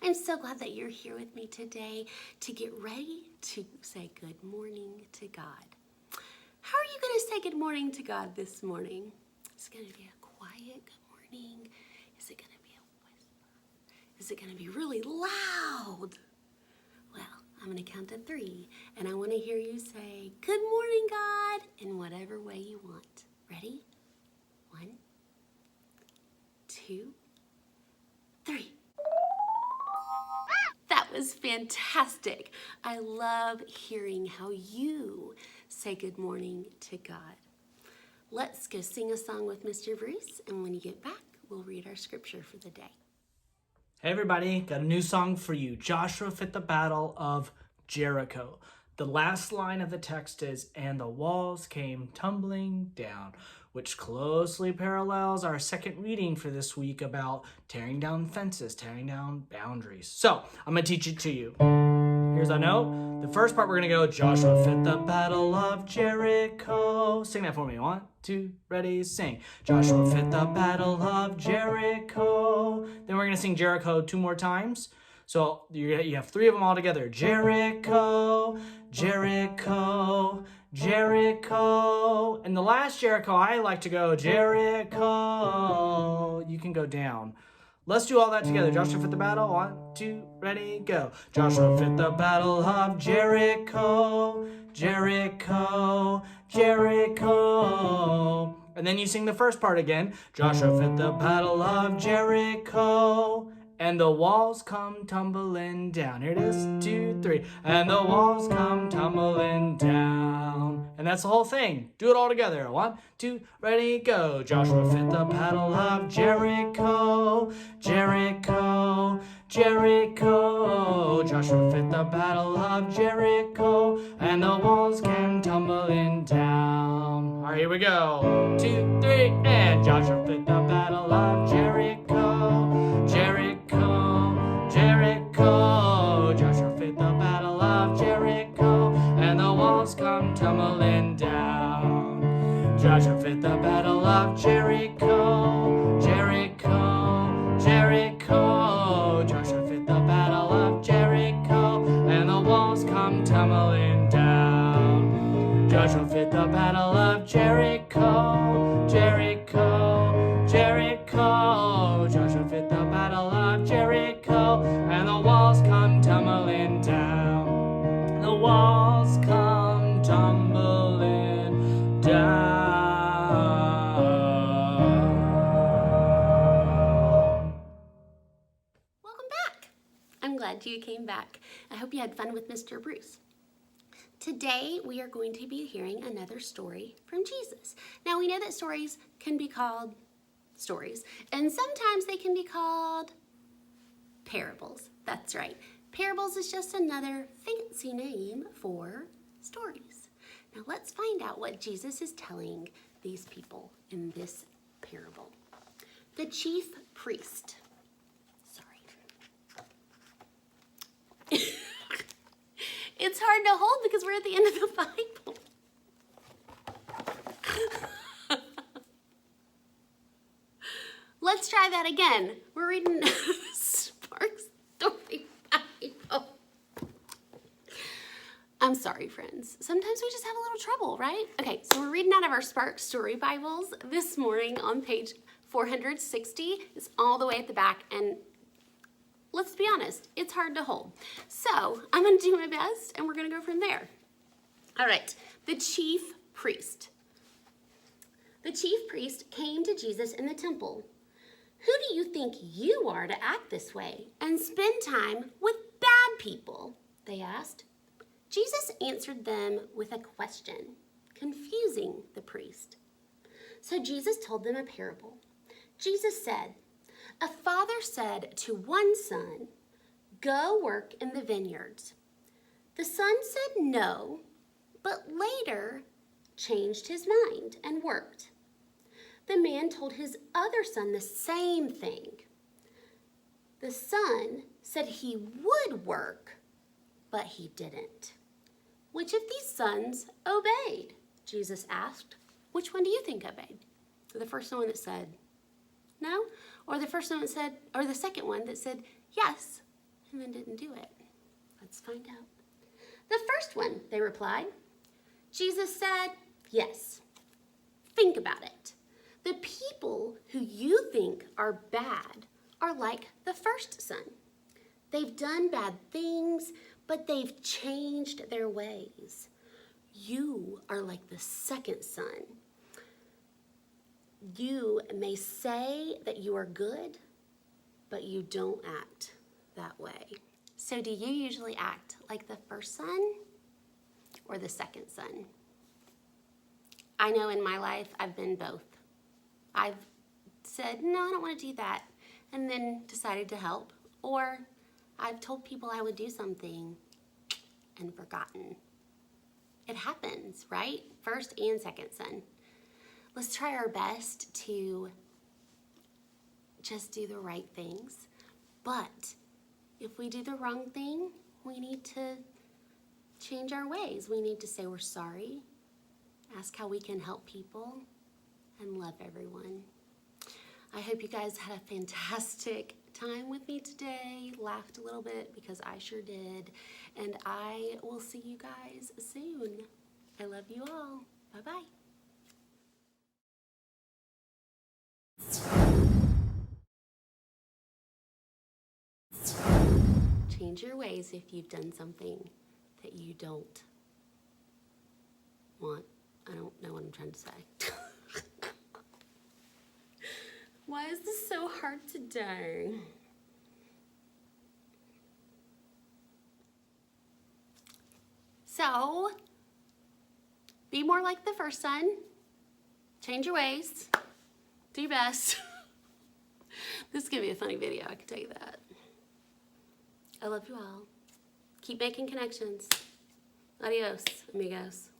I'm so glad that you're here with me today to get ready to say good morning to God. How are you going to say good morning to God this morning? Is it going to be a quiet good morning? Is it going to be a whisper? Is it going to be really loud? Well, I'm going to count to 3, and I want to hear you say, good morning, God, in whatever way you want. Ready? 1, 2, 3. That was fantastic. I love hearing how you say good morning to God. Let's go sing a song with Mr. Bruce, and when you get back, we'll read our scripture for the day. Hey everybody, got a new song for you. Joshua fit the battle of Jericho. The last line of the text is, and the walls came tumbling down, which closely parallels our second reading for this week about tearing down fences, tearing down boundaries. So, I'm going to teach it to you. Here's a note. The first part we're going to go, Joshua fit the battle of Jericho. Sing that for me. 1, 2, ready, sing. Joshua fit the battle of Jericho. Then we're going to sing Jericho 2 more times. So you have 3 of them all together. Jericho, Jericho, Jericho. And the last Jericho, I like to go Jericho. You can go down. Let's do all that together. Joshua fit the battle. 1, 2, ready, go. Joshua fit the battle of Jericho, Jericho, Jericho. And then you sing the first part again. Joshua fit the battle of Jericho, and the walls come tumbling down. Here it is, 2, 3. And the walls come tumbling down. And that's the whole thing. Do it all together. 1, 2, ready, go. Joshua fit the battle of Jericho, Jericho, Jericho. Joshua fit the battle of Jericho, and the walls came tumbling down. All right, here we go. 2, 3, and Joshua fit the battle of Jericho, Jericho, Jericho. Joshua fit the battle of Jericho, and the walls come tumbling down. Joshua fit the battle of Jericho, Jericho, Jericho. Joshua fit the battle of Jericho, and the walls come tumbling down. Joshua fit the battle of Jericho, Jericho, Jericho. Joshua fit the battle of Jericho, and the walls come tumbling down. The walls come tumbling down. Welcome back. I'm glad you came back. I hope you had fun with Mr. Bruce. Today, we are going to be hearing another story from Jesus. Now, we know that stories can be called stories, and sometimes they can be called parables. That's right. Parables is just another fancy name for stories. Now, let's find out what Jesus is telling these people in this parable. The chief priest. Sorry. It's hard to hold because we're at the end of the Bible. Let's try that again. We're reading Spark Story Bible. I'm sorry, friends. Sometimes we just have a little trouble, right? Okay, so we're reading out of our Spark Story Bibles this morning on page 460. It's all the way at the back, and let's be honest, it's hard to hold. So I'm going to do my best, and we're going to go from there. All right, the chief priest. The chief priest came to Jesus in the temple. Who do you think you are to act this way and spend time with bad people? They asked. Jesus answered them with a question, confusing the priest. So Jesus told them a parable. Jesus said, a father said to one son, go work in the vineyards. The son said no, but later changed his mind and worked. The man told his other son the same thing. The son said he would work, but he didn't. Which of these sons obeyed? Jesus asked. Which one do you think obeyed? The first one that said no? Or the first one that said, or the second one that said yes and then didn't do it? Let's find out. The first one, they replied. Jesus said, yes. Think about it. The people who you think are bad are like the first son. They've done bad things, but they've changed their ways. You are like the second son. You may say that you are good, but you don't act that way. So do you usually act like the first son or the second son? I know in my life I've been both. I've said, no, I don't want to do that, and then decided to help. Or I've told people I would do something and forgotten. It happens, right? First and second son. Let's try our best to just do the right things. But if we do the wrong thing, we need to change our ways. We need to say we're sorry, ask how we can help people, and love everyone. I hope you guys had a fantastic time with me today, laughed a little bit because I sure did, and I will see you guys soon. I love you all. Bye-bye. Change your ways if you've done something that you don't want. I don't know what I'm trying to say. Why is this so hard today? So, be more like the first son. Change your ways. Do your best. This is going to be a funny video, I can tell you that. I love you all. Keep making connections. Adios, amigos.